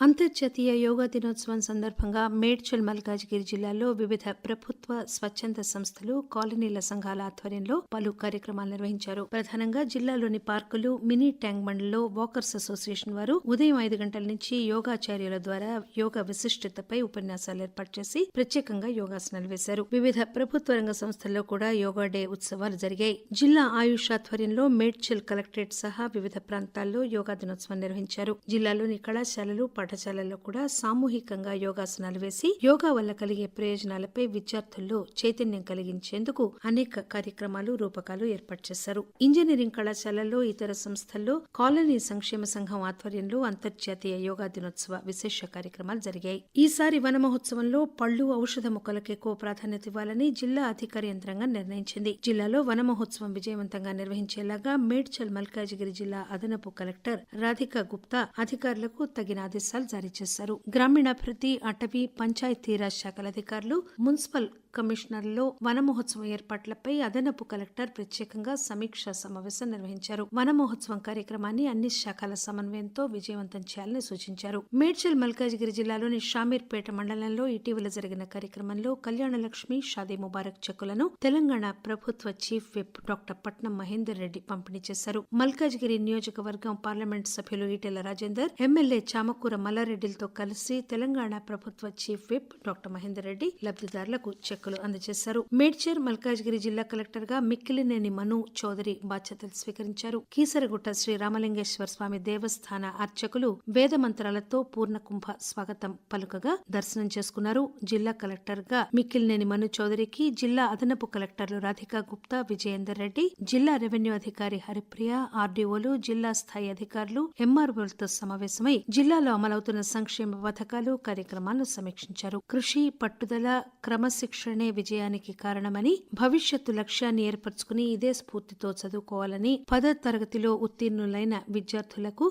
అంతర్జాతీయ యోగా దినోత్సవం సందర్భంగా మేడ్చల్ మల్కాజ్గిరి జిల్లాలో వివిధ ప్రభుత్వ స్వచ్ఛంద సంస్థలు కాలనీల సంఘాల ఆధ్వర్యంలో పలు కార్యక్రమాలు నిర్వహించారు. ప్రధానంగా జిల్లాలోని పార్కులు, మినీ ట్యాంక్ బండ్లలో వాకర్స్ అసోసియేషన్ వారు ఉదయం 5 గంటల నుంచి యోగాచార్యుల ద్వారా యోగా విశిష్టతపై ఉపన్యాసాలు ఏర్పాటు చేసి ప్రత్యేకంగా యోగాసనాలు వేశారు. వివిధ ప్రభుత్వ రంగ సంస్థల్లో కూడా యోగా డే ఉత్సవాలు జరిగాయి. జిల్లా ఆయుష్ ఆధ్వర్యంలో మేడ్చల్ కలెక్టరేట్ సహా వివిధ ప్రాంతాల్లో యోగా దినోత్సవం నిర్వహించారు. జిల్లాలోని కళాశాలలు, పాఠశాలల్లో కూడా సామూహికంగా యోగాసనాలు వేసి యోగా వల్ల కలిగే ప్రయోజనాలపై విద్యార్థుల్లో చైతన్యం కలిగించేందుకు అనేక కార్యక్రమాలు, రూపకాలు ఏర్పాటు చేశారు. ఇంజనీరింగ్ కళాశాలల్లో, ఇతర సంస్థల్లో కాలనీ సంక్షేమ సంఘం ఆధ్వర్యంలో అంతర్జాతీయ యోగా దినోత్సవ విశేష కార్యక్రమాలు జరిగాయి. ఈసారి వన మహోత్సవంలో పళ్లు, ఔషధ మొక్కలకు ఎక్కువ ప్రాధాన్యత ఇవ్వాలని జిల్లా అధికార యంత్రాంగం నిర్ణయించింది. జిల్లాలో వన మహోత్సవం విజయవంతంగా నిర్వహించేలాగా మేడ్చల్ మల్కాజిగిరి జిల్లా అదనపు కలెక్టర్ రాధికా గుప్తా అధికారులకు తగిన ఆదేశాలు జారీ చేశారు. గ్రామీణాభివృద్ధి, అటవీ, పంచాయతీరాజ్ శాఖల అధికారులు, మున్సిపల్ కమిషనర్లో వన మహోత్సవం ఏర్పాట్లపై అదనపు కలెక్టర్ ప్రత్యేకంగా సమీక్షా సమావేశం నిర్వహించారు. వన మహోత్సవం కార్యక్రమాన్ని అన్ని శాఖల సమన్వయంతో విజయవంతం చేయాలని సూచించారు. మేడ్చల్ మల్కాజిగిరి జిల్లాలోని షామీర్పేట మండలంలో ఇటీవల జరిగిన కార్యక్రమంలో కళ్యాణలక్ష్మి, షాదీ ముబారక్ చెక్కులను తెలంగాణ ప్రభుత్వ చీఫ్ విప్ డాక్టర్ పట్నం మహేందర్ రెడ్డి పంపిణీ చేశారు. మల్కాజిగిరి నియోజకవర్గం పార్లమెంట్ సభ్యులు ఈటెల రాజేందర్, ఎమ్మెల్యే చామకూర మల్లారెడ్డిలతో కలిసి తెలంగాణ ప్రభుత్వ chief whip doctor Mahender Reddy లబ్దిదారులకు చెక్కులు అందజేశారు. మేడ్చల్ మల్కాజ్గిరి జిల్లా కలెక్టర్ గా మిక్కిలినేని మను చౌదరి బాధ్యతలు స్వీకరించారు. కీసరగుట్ట శ్రీ రామలింగేశ్వర స్వామి దేవస్థాన అర్చకులు వేద మంత్రాలతో పూర్ణకుంభ స్వాగతం పలుకగా దర్శనం చేసుకున్నారు. జిల్లా కలెక్టర్ గా మిక్కిలినేని మను చౌదరికి జిల్లా అదనపు కలెక్టర్లు రాధికా గుప్తా, విజయేందర్ రెడ్డి, జిల్లా రెవెన్యూ అధికారి హరిప్రియ, ఆర్డీఓలు, జిల్లా స్థాయి అధికారులు, ఎంఆర్ఓలతో సమావేశమై జిల్లాలో అమలవుతున్న సంక్షేమ పథకాలు, కార్యక్రమాలను సమీక్షించారు. కృషి, పట్టుదల, క్రమశిక్షణే విజయానికి కారణమని, భవిష్యత్తు లక్ష్యాన్ని ఏర్పరచుకుని ఇదే స్ఫూర్తితో చదువుకోవాలని 10వ తరగతిలో ఉత్తీర్ణులైన విద్యార్థులకు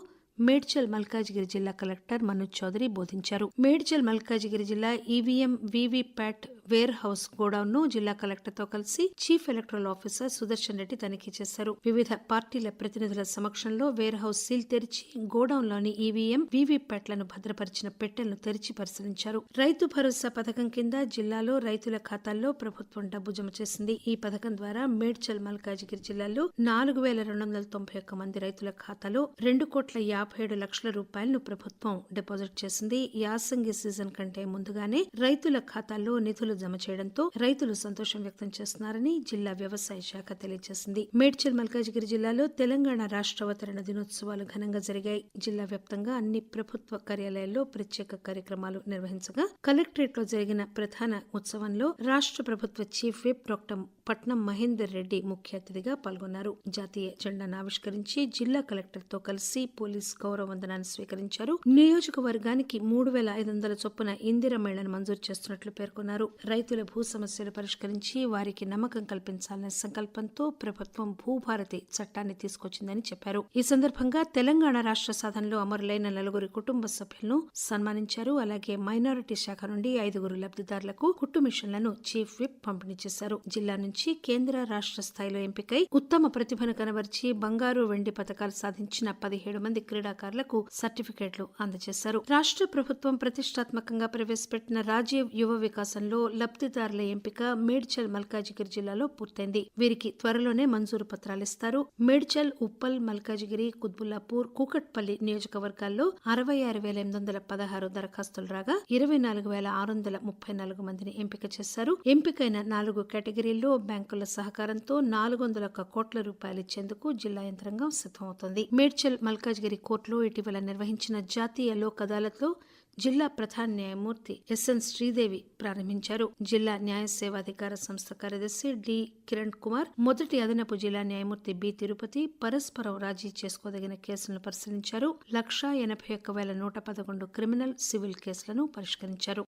మేడ్చల్ మల్కాజిగిరి జిల్లా కలెక్టర్ మనోజ్ చౌదరి బోధించారు. మేడ్చల్ మల్కాజిగిరి జిల్లా EVM, VVPAT warehouse godown ను జిల్లా కలెక్టర్ తో కలిసి chief electoral officer Sudarshan Reddy తనిఖీ చేశారు. వివిధ పార్టీల ప్రతినిధుల సమక్షంలో వేర్ హౌస్ సీల్ తెరిచి గోడౌన్ లోని ఈవీఎం, వీవీప్యాట్లను భద్రపరిచిన పెట్టెలను తెరిచి పరిశీలించారు. రైతు భరోసా పథకం కింద జిల్లాలో రైతుల ఖాతాల్లో ప్రభుత్వం డబ్బు జమ చేసింది. ఈ పథకం ద్వారా మేడ్చల్ మల్కాజిగిరి జిల్లాలో 4291 మంది రైతుల ఖాతాలో 2,57,00,000 రూపాయలను ప్రభుత్వం డిపాజిట్ చేసింది. యాసంగి సీజన్ కంటే ముందుగానే రైతుల ఖాతాల్లో నిధులు జమ చేయడంతో రైతులు సంతోషం వ్యక్తం చేస్తున్నారని జిల్లా వ్యవసాయ శాఖ తెలియజేసింది. మేడ్చల్ మల్కాజిగిరి జిల్లాలో తెలంగాణ రాష్ట్ర అవతరణ దినోత్సవాలు ఘనంగా జరిగాయి. జిల్లా వ్యాప్తంగా అన్ని ప్రభుత్వ కార్యాలయాల్లో ప్రత్యేక కార్యక్రమాలు నిర్వహించగా కలెక్టరేట్ లో జరిగిన ప్రధాన ఉత్సవంలో రాష్ట్ర ప్రభుత్వ చీఫ్ విప్ డాక్టర్ పట్నం మహేందర్ రెడ్డి ముఖ్య అతిథిగా పాల్గొన్నారు. జాతీయ జెండాను ఆవిష్కరించి జిల్లా కలెక్టర్ తో కలిసి పోలీస్ గౌరవ వందనాన్ని స్వీకరించారు. నియోజకవర్గానికి 3,500 చొప్పున ఇందిరా మేళను మంజూరు చేస్తున్నట్లు పేర్కొన్నారు. రైతుల భూ సమస్యలు పరిష్కరించి వారికి నమ్మకం కల్పించాలనే సంకల్పంతో ప్రభుత్వం భూభారతి చట్టాన్ని తీసుకొచ్చిందని చెప్పారు. ఈ సందర్భంగా తెలంగాణ రాష్ట్ర సాధనలో అమరులైన 4 కుటుంబ సభ్యులను సన్మానించారు. అలాగే మైనారిటీ శాఖ నుండి 5 లబ్దిదారులకు కుట్టు మిషన్లను చీఫ్ విప్ పంపిణీ చేశారు. జిల్లా నుంచి కేంద్ర, రాష్ట్ర స్థాయిలో ఎంపికై ఉత్తమ ప్రతిభను కనబర్చి బంగారు, వెండి పథకాలు సాధించిన 17 మంది క్రీడాకారులకు సర్టిఫికెట్లు అందజేశారు. రాష్ట్ర ప్రభుత్వం ప్రతిష్టాత్మకంగా ప్రవేశపెట్టిన రాజీవ్ యువ వికాసంలో లబ్దిదారుల ఎంపిక మేడ్చల్ మల్కాజిగిరి జిల్లాలో పూర్తయింది. వీరికి త్వరలోనే మంజూరు పత్రాలిస్తారు. మేడ్చల్, ఉప్పల్, మల్కాజిగిరి, కుత్బుల్లాపూర్, కూకట్పల్లి నియోజకవర్గాల్లో 66,816 దరఖాస్తులు రాగా 24,634 మందిని ఎంపిక చేశారు. ఎంపికైన 4 కేటగిరీల్లో బ్యాంకుల సహకారంతో 401 కోట్ల రూపాయలు ఇచ్చేందుకు జిల్లా యంత్రాంగం సిద్దమవుతోంది. మేడ్చల్ మల్కాజ్గిరి కోర్టులో ఇటీవల నిర్వహించిన జాతీయ లోక్ అదాలత్ లో జిల్లా ప్రధాన న్యాయమూర్తి ఎస్ఎన్ శ్రీదేవి ప్రారంభించారు. జిల్లా న్యాయ సేవాధికార సంస్థ కార్యదర్శి డి కిరణ్ కుమార్, మొదటి అదనపు జిల్లా న్యాయమూర్తి బి తిరుపతి పరస్పరం రాజీ చేసుకోదగిన కేసులను పరిశీలించారు. 181,111 క్రిమినల్, సివిల్ కేసులను పరిష్కరించారు.